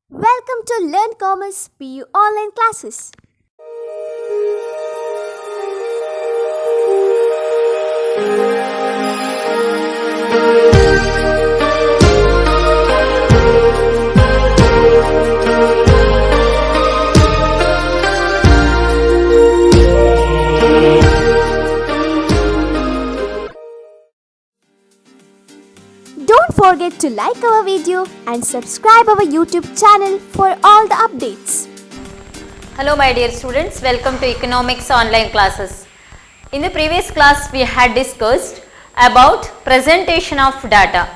Welcome to Learn Commerce PU online classes. Don't forget to like our video and subscribe our YouTube channel for all the updates. Hello my dear students, welcome to economics online classes. In the previous class we had discussed about presentation of data,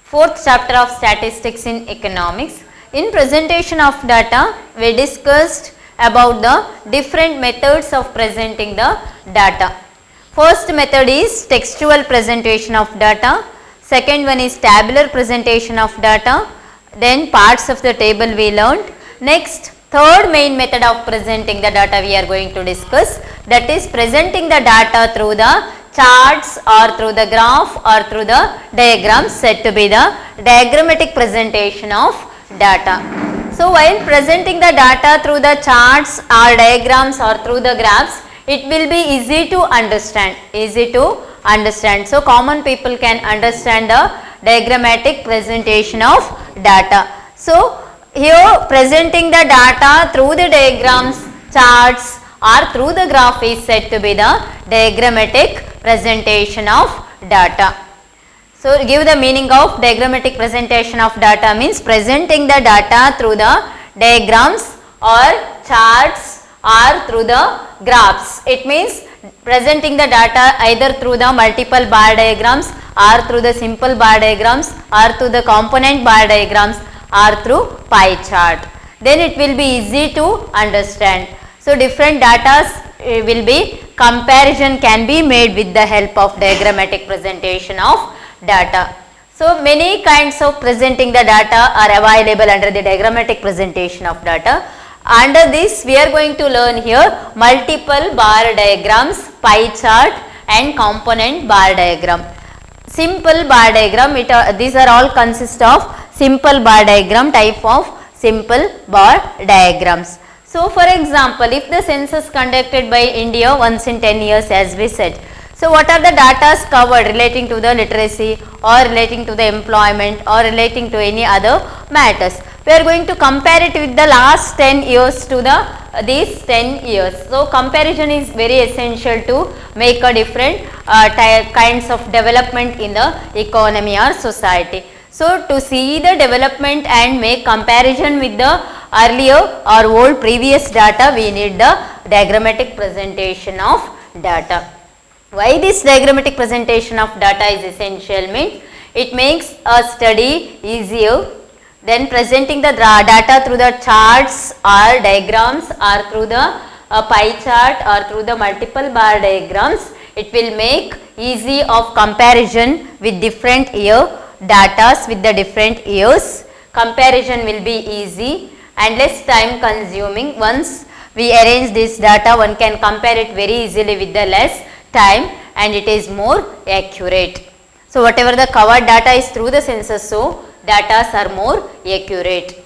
fourth chapter of statistics in economics. In presentation of data we discussed about the different methods of presenting the data. First method is textual presentation of data. Second one is tabular presentation of data, then parts of the table we learned. Next, third main method of presenting the data we are going to discuss, that is presenting the data through the charts or through the graph or through the diagrams, said to be the diagrammatic presentation of data. So while presenting the data through the charts or diagrams or through the graphs, it will be easy to understand. So common people can understand the diagrammatic presentation of data. So here presenting the data through the diagrams, charts or through the graph is said to be the diagrammatic presentation of data. So give the meaning of diagrammatic presentation of data means presenting the data through the diagrams or charts or through the graphs. It means presenting the data either through the multiple bar diagrams or through the simple bar diagrams or through the component bar diagrams or through pie chart. Then it will be easy to understand. So different data will be comparison can be made with the help of diagrammatic presentation of data. So many kinds of presenting the data are available under the diagrammatic presentation of data. Under this we are going to learn here multiple bar diagrams, pie chart and component bar diagram. Simple bar diagram, these are all consist of simple bar diagram, type of simple bar diagrams. So for example, if the census conducted by India once in 10 years as we said, so what are the data covered relating to the literacy or relating to the employment or relating to any other matters? We are going to compare it with the last 10 years to these 10 years. So comparison is very essential to make a different kinds of development in the economy or society. So to see the development and make comparison with the earlier or old previous data, we need the diagrammatic presentation of data. Why this diagrammatic presentation of data is essential means it makes a study easier. Then presenting the data through the charts or diagrams or through the pie chart or through the multiple bar diagrams, it will make easy of comparison with different year datas with the different years. Comparison will be easy and less time consuming. Once we arrange this data, one can compare it very easily with the less time and it is more accurate. So whatever the covered data is through the census, so data are more accurate.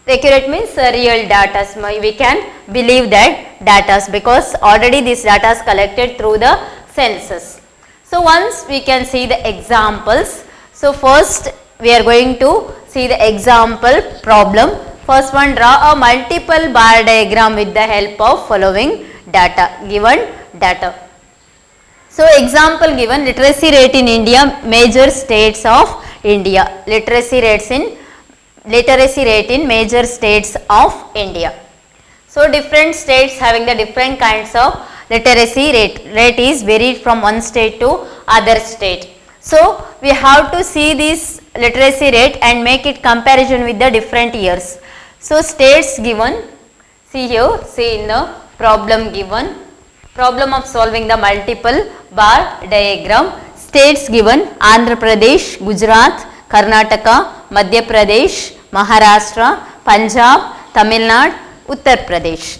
Accurate means real data. We can believe that data because already this data is collected through the census. So once we can see the examples. So first we are going to see the example problem. First one, draw a multiple bar diagram with the help of following data, given data. So example given, literacy rate in India, major states of India, literacy rate in major states of India. So different states having the different kinds of literacy rate is varied from one state to other state. So we have to see this literacy rate and make it comparison with the different years. So states given, see here, see in the problem given, problem of solving the multiple bar diagram. States given Andhra Pradesh, Gujarat, Karnataka, Madhya Pradesh, Maharashtra, Punjab, Tamil Nadu, Uttar Pradesh.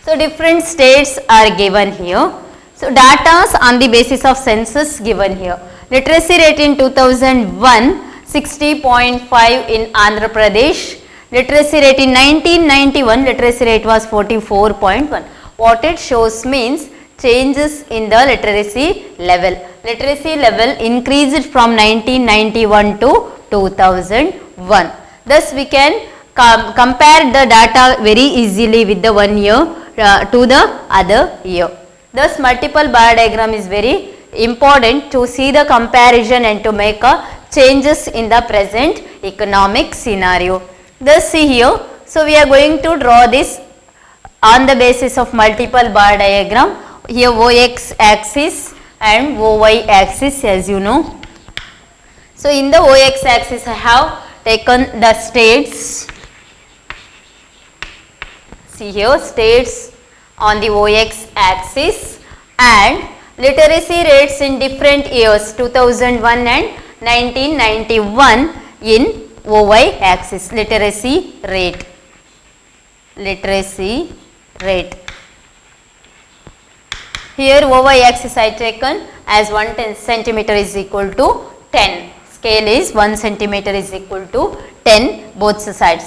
So different states are given here. So data on the basis of census given here. Literacy rate in 2001 60.5 in Andhra Pradesh, Literacy rate in 1991, literacy rate was 44.1. What it shows means changes in the literacy level. Literacy level increased from 1991 to 2001. Thus, we can compare the data very easily with the one year to the other year. Thus, multiple bar diagram is very important to see the comparison and to make a changes in the present economic scenario. Thus, see here, so we are going to draw this on the basis of multiple bar diagram. Here OX axis and OY axis, as you know. So, in the OX axis I have taken the states. See here, states on the OX axis and literacy rates in different years 2001 and 1991 in OY axis, literacy rate. Literacy rate. Here OY axis I taken as 1 centimeter is equal to 10. Scale is 1 centimeter is equal to 10 both sides.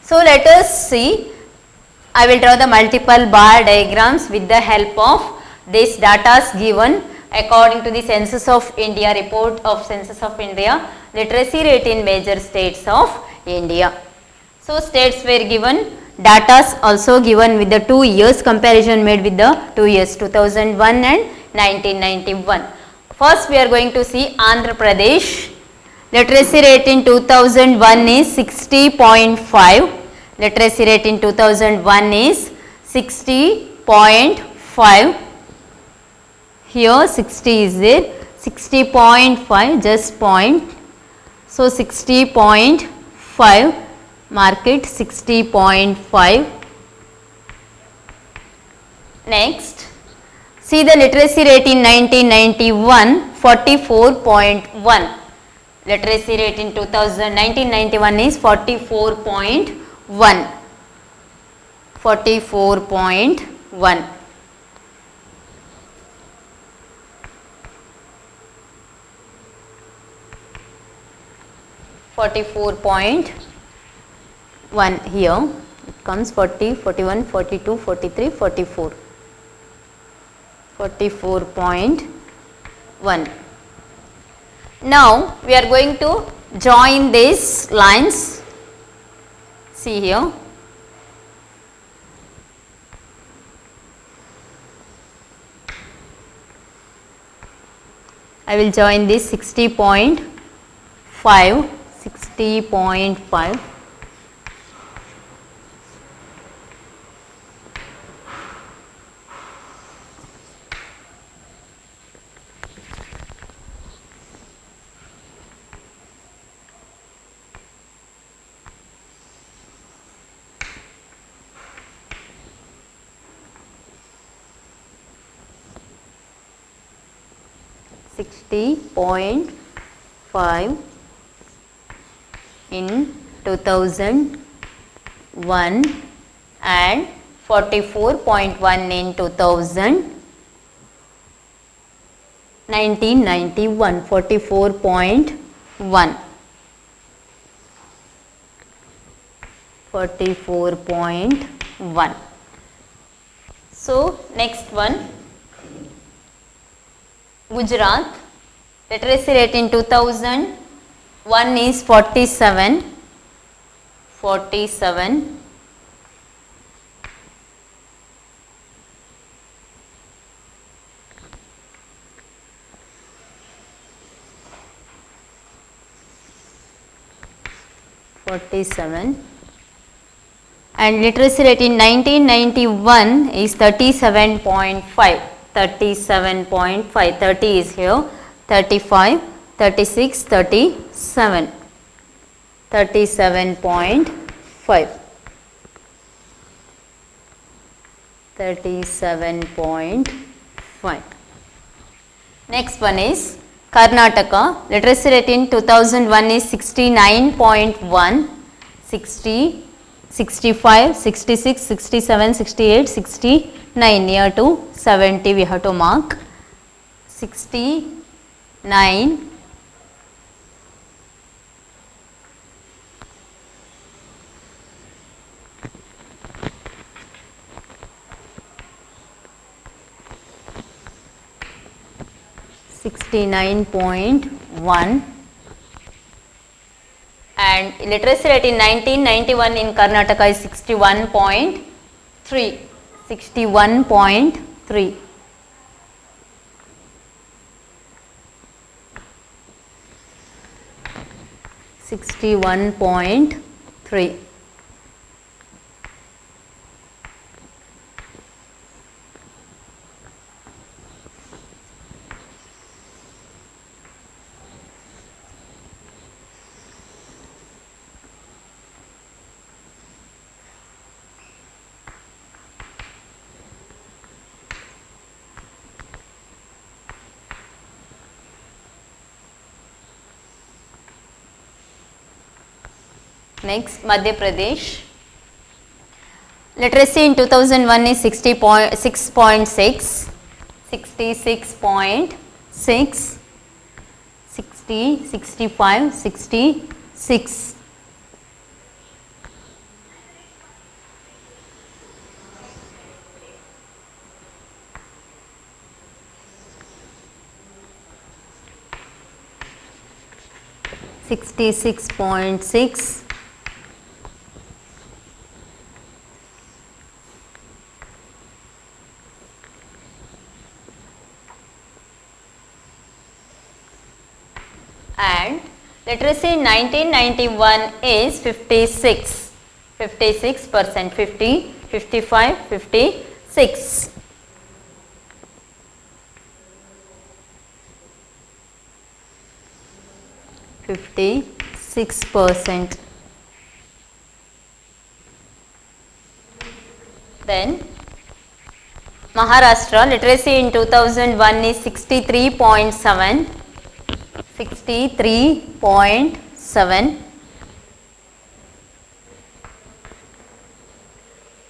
So, let us see. I will draw the multiple bar diagrams with the help of this data given according to the Census of India report of Census of India, literacy rate in major states of India. So, states were given, data also given with the 2 years, comparison made with the 2 years 2001 and 1991. First, we are going to see Andhra Pradesh. Literacy rate in 2001 is 60.5. Literacy rate in 2001 is 60.5. Here 60 is there, 60.5 just point. So, 60.5, mark it 60.5. Next, see the literacy rate in 1991, 44.1. Literacy rate in 1991 is 44.1. 44.1. Here it comes 40, 41, 42, 43, 44. 44.1. Now, we are going to join these lines. See here. I will join this 60.5, 60.5. .5 in 2001 and 44.1 in 1991, 44.1. 44.1. So, next one, Gujarat. Literacy rate in 2001 is 47. 47. And literacy rate in 1991 is 37.5. 37.5. 30 is here. 35, 36, 37. 37.5. 37.5. Next one is Karnataka. Literacy rate in 2001 is 69.1, 60, 65, 66, 67, 68, 69, near to 70 we have to mark. 69. 69.1, and literacy rate in 1991 in Karnataka is 61.3. 61.3. Next, Madhya Pradesh. Literacy in 2001 is 66.6, 66.6, 60, 65, 66. .6 and literacy in 1991 is 56%, 50, 55, 56. %. Then Maharashtra, literacy in 2001 is 63.7, 63.7,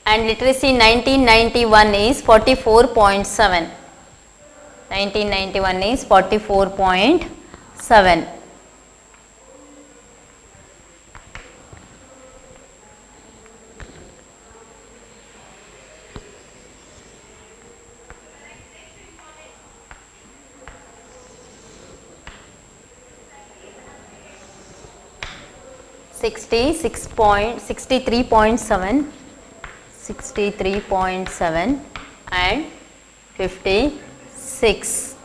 and literacy in 1991 is 44.7. 1991 is 44.7. .63.7, 63.7 and 56,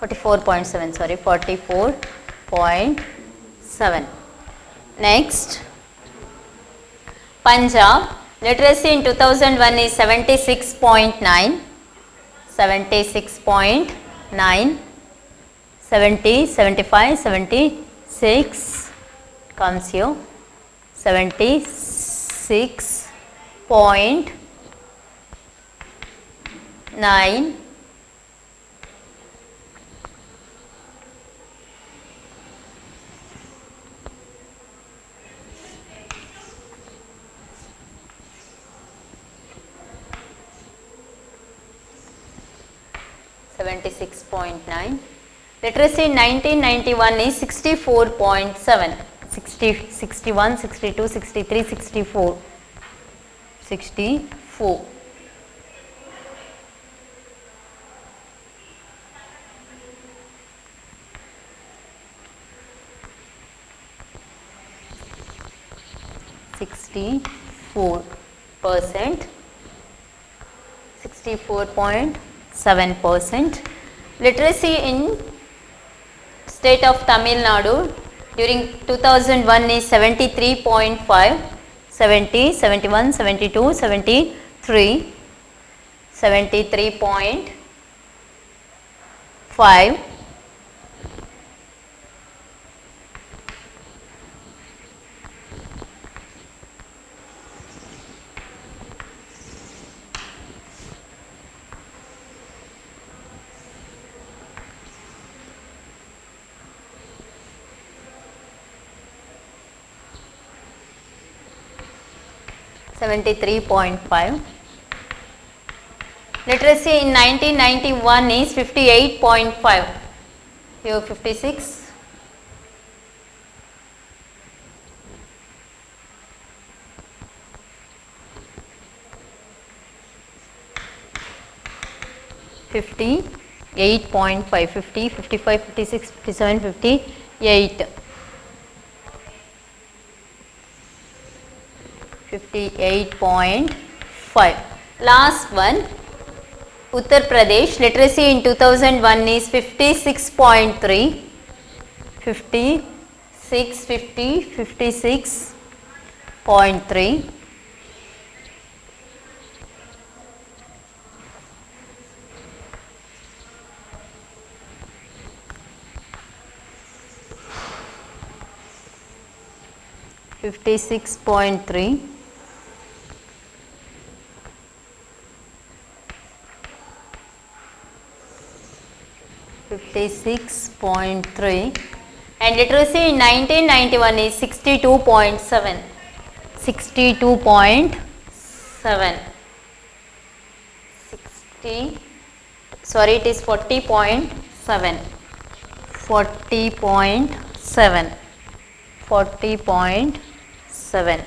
44.7, sorry, 44.7. Next, Punjab, literacy in 2001 is 76.9, 76.9, 70, 75, 76 comes here, 76.9, literacy in 1991 is 64.7, 60, 61, 62, 63, 64, 64. %, 64.7%. Literacy in state of Tamil Nadu during 2001 is 73.5, 70, 71, 72, 73, 73.5. .5. Literacy in 1991 is 58.5. Here 56. 8.5, 50, 55, 56, 57, 58. 58.5. Last one, Uttar Pradesh, literacy in 2001 is 56.3, 56, 50, 56.3. .3 56.3 and literacy in 1991 is 62.7 62.7 60 sorry it is 40.7 40.7 40.7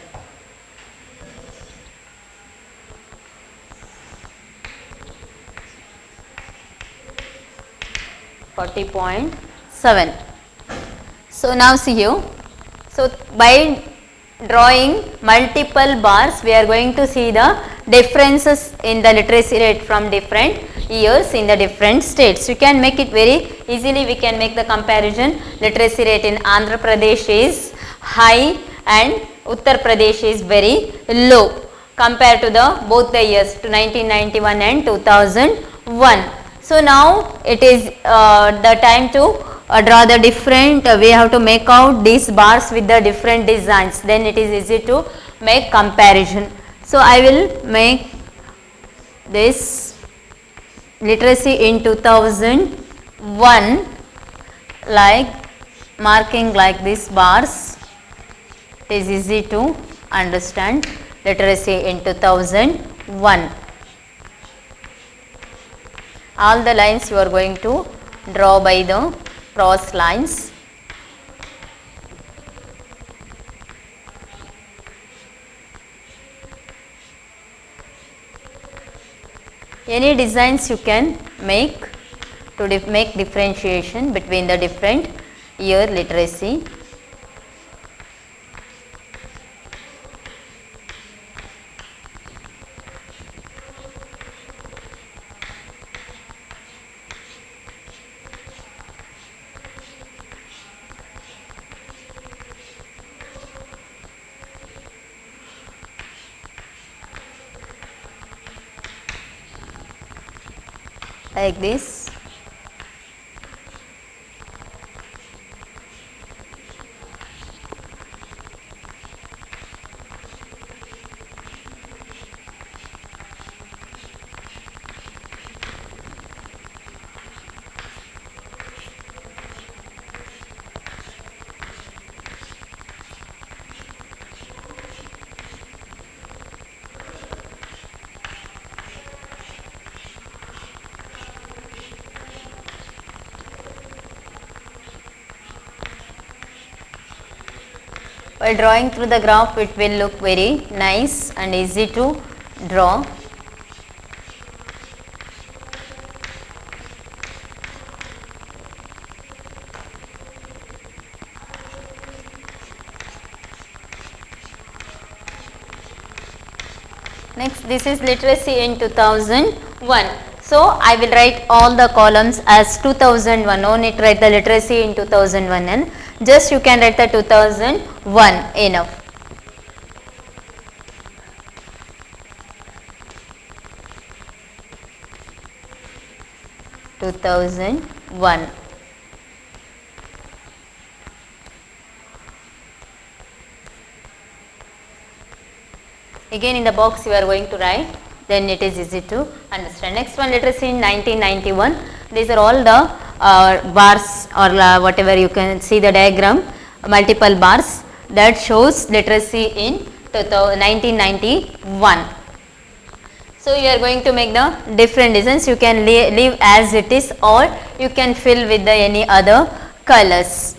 40.7. So now see here. So by drawing multiple bars, we are going to see the differences in the literacy rate from different years in the different states. You can make it very easily. We can make the comparison. Literacy rate in Andhra Pradesh is high and Uttar Pradesh is very low compared to the both the years to 1991 and 2001. So now it is the time to draw the different, we have to make out these bars with the different designs, then it is easy to make comparison. So I will make this literacy in 2001 like marking like these bars, it is easy to understand literacy in 2001. All the lines you are going to draw by the cross lines. Any designs you can make to make differentiation between the different year literacy. Like this. While drawing through the graph, it will look very nice and easy to draw. Next, this is literacy in 2001. So, I will write all the columns as 2001. No need to write the literacy in 2001 and just you can write the 2001 enough. (2001). Again in the box you are going to write, then it is easy to understand. Next one, literacy in 1991. These are all the bars or whatever you can see the diagram, multiple bars that shows literacy in 1991. So you are going to make the different designs. You can leave as it is or you can fill with the any other colors.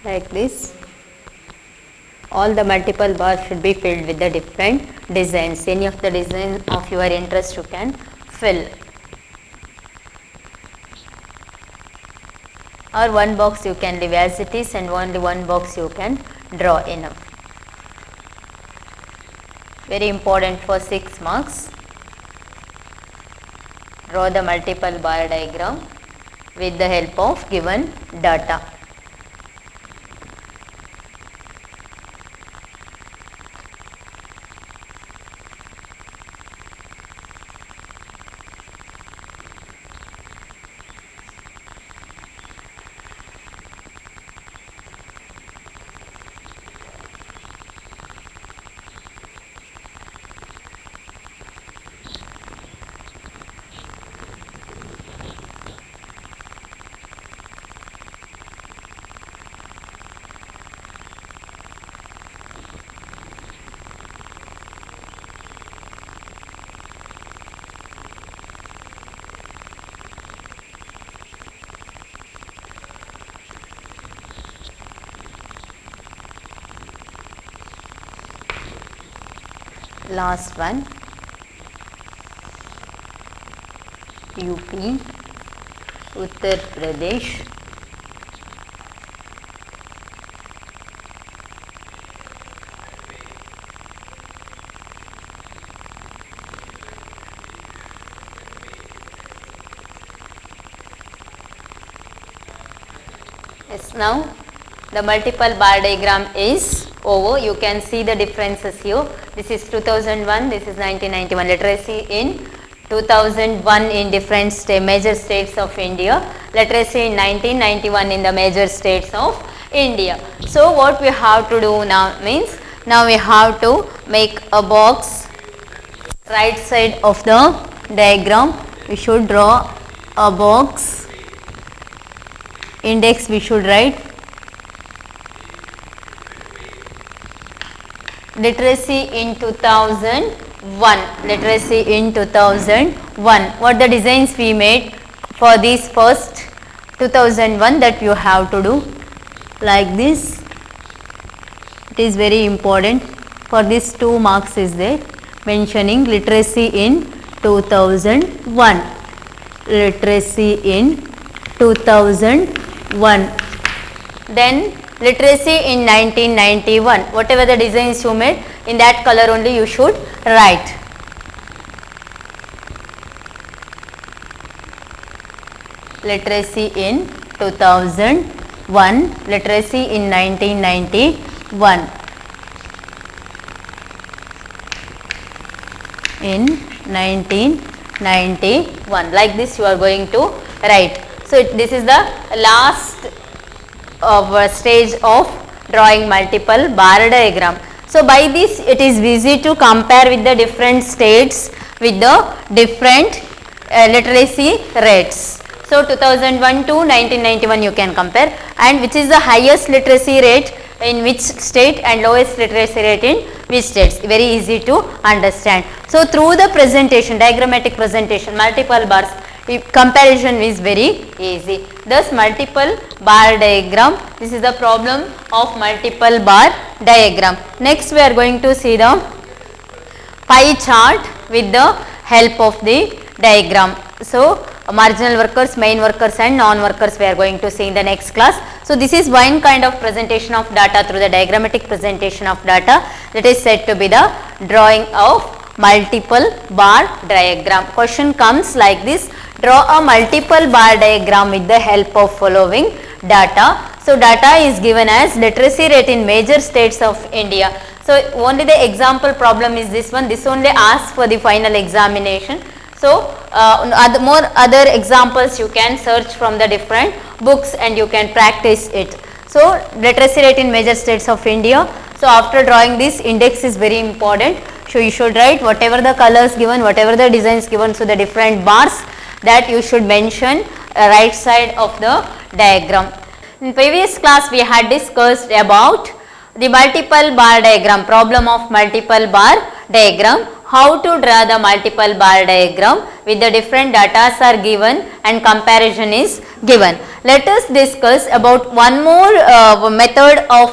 like this. All the multiple bars should be filled with the different designs. Any of the design of your interest you can fill. Or one box you can leave as it is and only one box you can draw enough. Very important for 6 marks. Draw the multiple bar diagram with the help of given data. Last one, UP, Uttar Pradesh, yes. Now the multiple bar diagram is over. You can see the differences here. This is 2001, this is 1991. Literacy in 2001 in different major states of India. Literacy in 1991 in the major states of India. So what we have to do now means, now we have to make a box right side of the diagram. We should draw a box. Index we should write literacy in 2001, literacy in 2001. What the designs we made for this first 2001, that you have to do like this. It is very important. For this 2 marks is there, mentioning literacy in 2001, literacy in 2001. Then literacy in 1991, whatever the designs you made, in that color only you should write. Literacy in 2001, literacy in 1991. In 1991, like this you are going to write. So this is the last of a stage of drawing multiple bar diagram. So by this it is easy to compare with the different states with the different literacy rates. So 2001 to 1991 you can compare, and which is the highest literacy rate in which state and lowest literacy rate in which states, very easy to understand. So through the presentation, diagrammatic presentation, multiple bars, comparison is very easy. Thus multiple bar diagram, this is the problem of multiple bar diagram. Next we are going to see the pie chart with the help of the diagram. So marginal workers, main workers and non-workers we are going to see in the next class. So this is one kind of presentation of data through the diagrammatic presentation of data, that is said to be the drawing of multiple bar diagram. Question comes like this: draw a multiple bar diagram with the help of following data. So data is given as literacy rate in major states of India. So only the example problem is this one, this only asks for the final examination. So other examples you can search from the different books and you can practice it. So literacy rate in major states of India. So after drawing this, index is very important. So you should write whatever the colors given, whatever the designs given, so the different bars that you should mention right side of the diagram. In previous class we had discussed about the multiple bar diagram, problem of multiple bar diagram, how to draw the multiple bar diagram with the different data are given and comparison is given. let us discuss about one more method of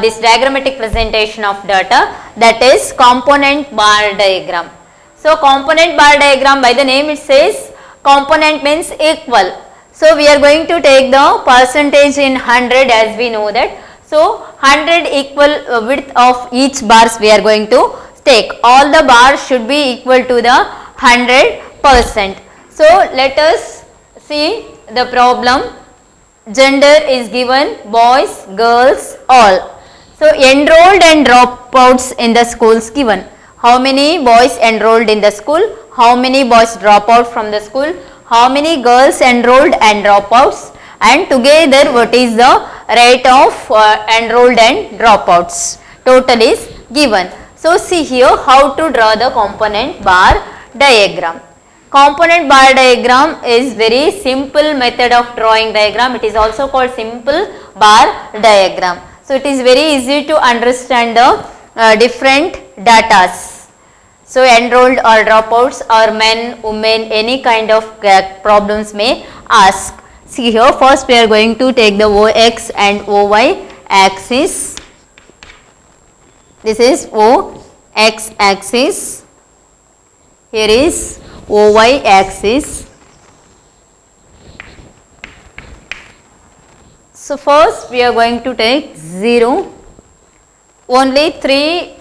this diagrammatic presentation of data, that is component bar diagram. So component bar diagram, by the name it says component means equal. So we are going to take the percentage in 100, as we know that. So 100 equal width of each bars we are going to take. All the bars should be equal to the 100%. So let us see the problem. Gender is given, boys, girls, all. So enrolled and dropouts in the schools given. How many boys enrolled in the school? How many boys drop out from the school? How many girls enrolled and dropouts? And together what is the rate of enrolled and dropouts? Total is given. So see here how to draw the component bar diagram. Component bar diagram is very simple method of drawing diagram. It is also called simple bar diagram. So it is very easy to understand the different datas. So enrolled or dropouts or men, women, any kind of problems may ask. See here, first we are going to take the OX and OY axis. This is OX axis. Here is OY axis. So first we are going to take 0, only 3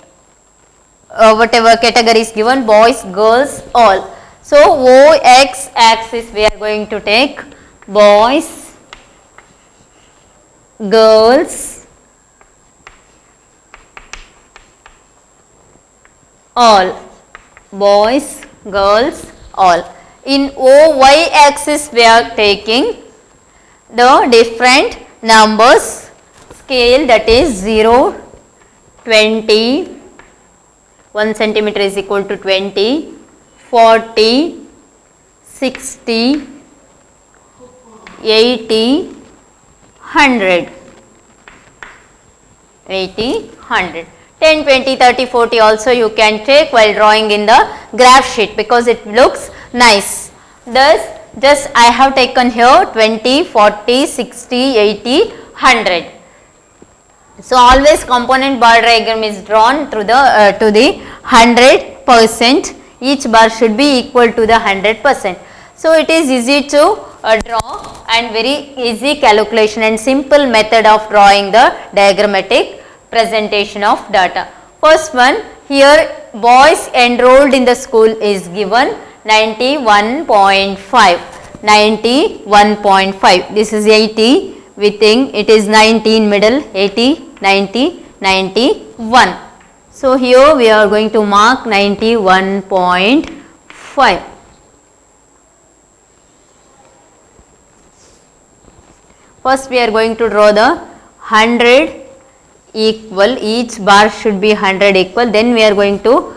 whatever categories given, boys, girls, all. So OX axis we are going to take boys, girls, all. Boys, girls, all. In OY axis we are taking the different numbers scale, that is 0, 20, 1 centimeter is equal to 20, 40, 60, 80, 100, 80, 100. 10, 20, 30, 40 also you can take while drawing in the graph sheet, because it looks nice. Thus, just I have taken here 20, 40, 60, 80, 100. So always component bar diagram is drawn through the to the 100%. Each bar should be equal to the 100%. So it is easy to draw and very easy calculation and simple method of drawing the diagrammatic presentation of data. First one, here boys enrolled in the school is given 91.5. 91.5. This is 80. We think it is 90 in middle, 80, 90, 91. So here we are going to mark 91.5. First we are going to draw the 100 equal, each bar should be 100 equal. Then we are going to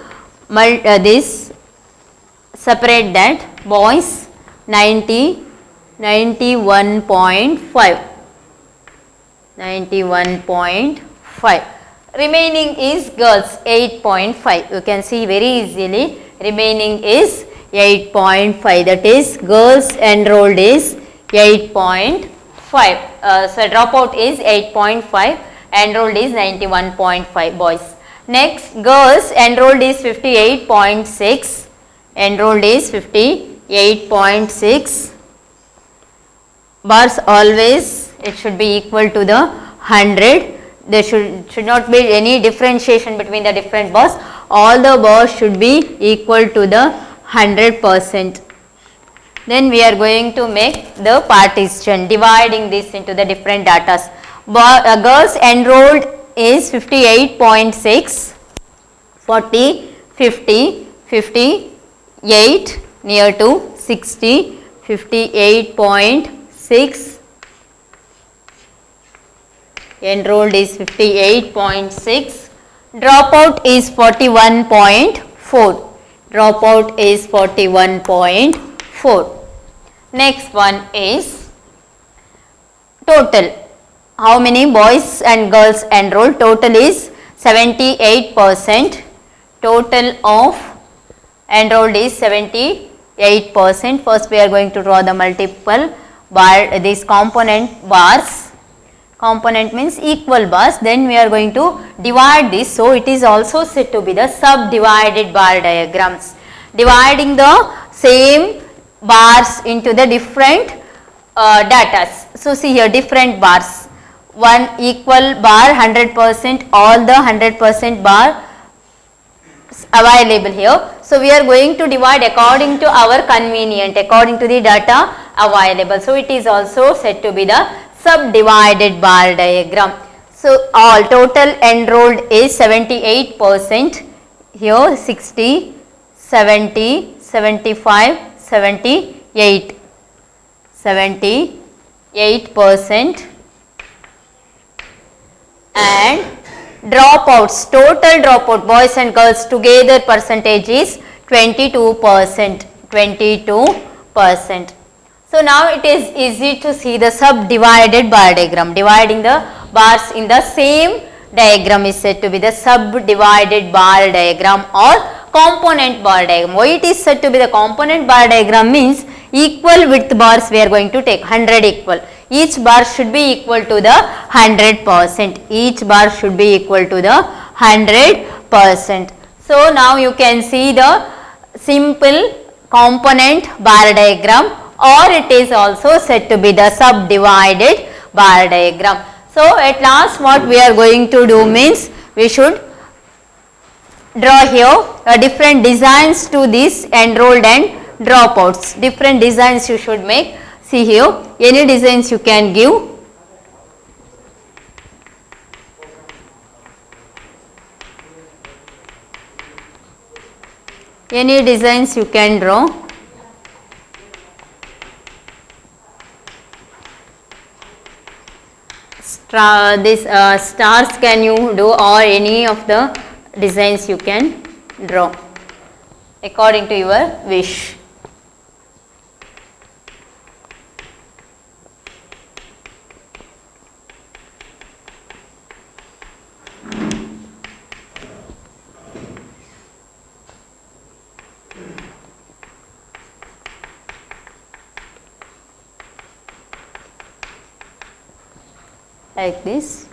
separate that, boys 90, 91.5. 91.5. Remaining is girls 8.5. You can see very easily. Remaining is 8.5. That is girls enrolled is 8.5. So dropout is 8.5. Enrolled is 91.5 boys. Next, girls enrolled is 58.6. Enrolled is 58.6. Bars always it should be equal to the 100. There should not be any differentiation between the different bars. All the bars should be equal to the 100%. Then we are going to make the partition, dividing this into the different datas. Girls enrolled is 58.6, 40, 50, 58, near to 60, 58.6. Enrolled is 58.6. Dropout is 41.4. Dropout is 41.4. Next one is total. How many boys and girls enrolled? Total is 78%. Total of enrolled is 78%. First we are going to draw the multiple bar, these component bars, component means equal bars, then we are going to divide this. So it is also said to be the subdivided bar diagrams, dividing the same bars into the different datas. So see here, different bars, one equal bar 100%, all the 100% bar available here. So we are going to divide according to our convenient, according to the data available. So it is also said to be the subdivided bar diagram. So all total enrolled is 78%, here 60, 70, 75, 78, 78%, and dropouts, total dropout boys and girls together percentage is 22%, 22%. So now it is easy to see the subdivided bar diagram, dividing the bars in the same diagram is said to be the subdivided bar diagram or component bar diagram. Why it is said to be the component bar diagram means equal width bars we are going to take, 100 equal. Each bar should be equal to the 100%. Each bar should be equal to the 100%. So now you can see the simple component bar diagram, or it is also said to be the subdivided bar diagram. So at last what we are going to do means we should draw here different designs to this enrolled and dropouts. Different designs you should make. See here, any designs you can give. Any designs you can draw. Stars can you do, or any of the designs you can draw according to your wish. Like this.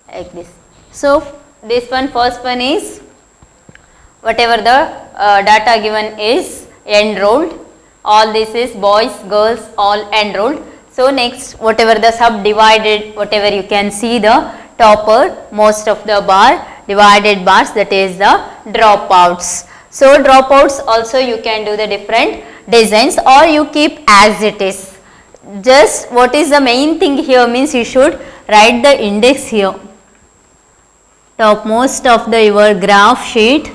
Like this. So this one, first one is whatever the data given is enrolled, all this is boys, girls, all enrolled. So next, whatever the subdivided, whatever you can see the topper, most of the bar, divided bars, that is the dropouts. So dropouts also you can do the different designs, or you keep as it is. Just what is the main thing here means you should write the index here. Topmost of the your graph sheet,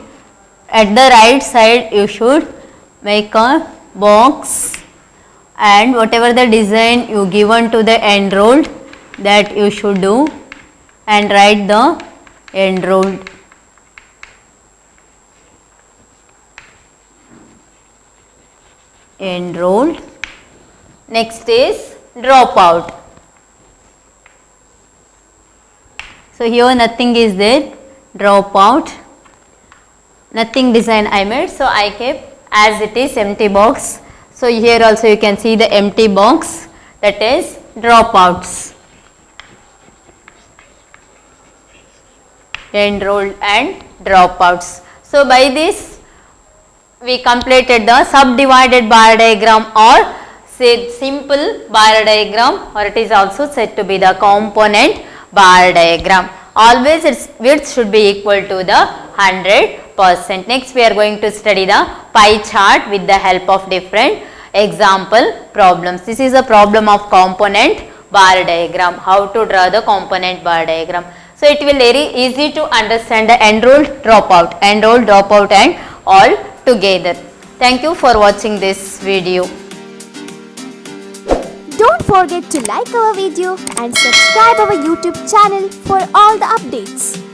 at the right side you should make a box, and whatever the design you given to the enrolled, that you should do and write the enrolled. Enrolled. Next is dropout. So here nothing is there, dropout, nothing design I made, so I kept as it is empty box. So here also you can see the empty box, that is dropouts. Enrolled and dropouts. So by this we completed the subdivided bar diagram, or say simple bar diagram, or it is also said to be the component bar diagram. Always its width should be equal to the 100%. Next we are going to study the pie chart with the help of different example problems. This is a problem of component bar diagram, how to draw the component bar diagram. So it will very easy to understand the enrolled, dropout and all together. Thank you for watching this video. Don't forget to like our video and subscribe our YouTube channel for all the updates.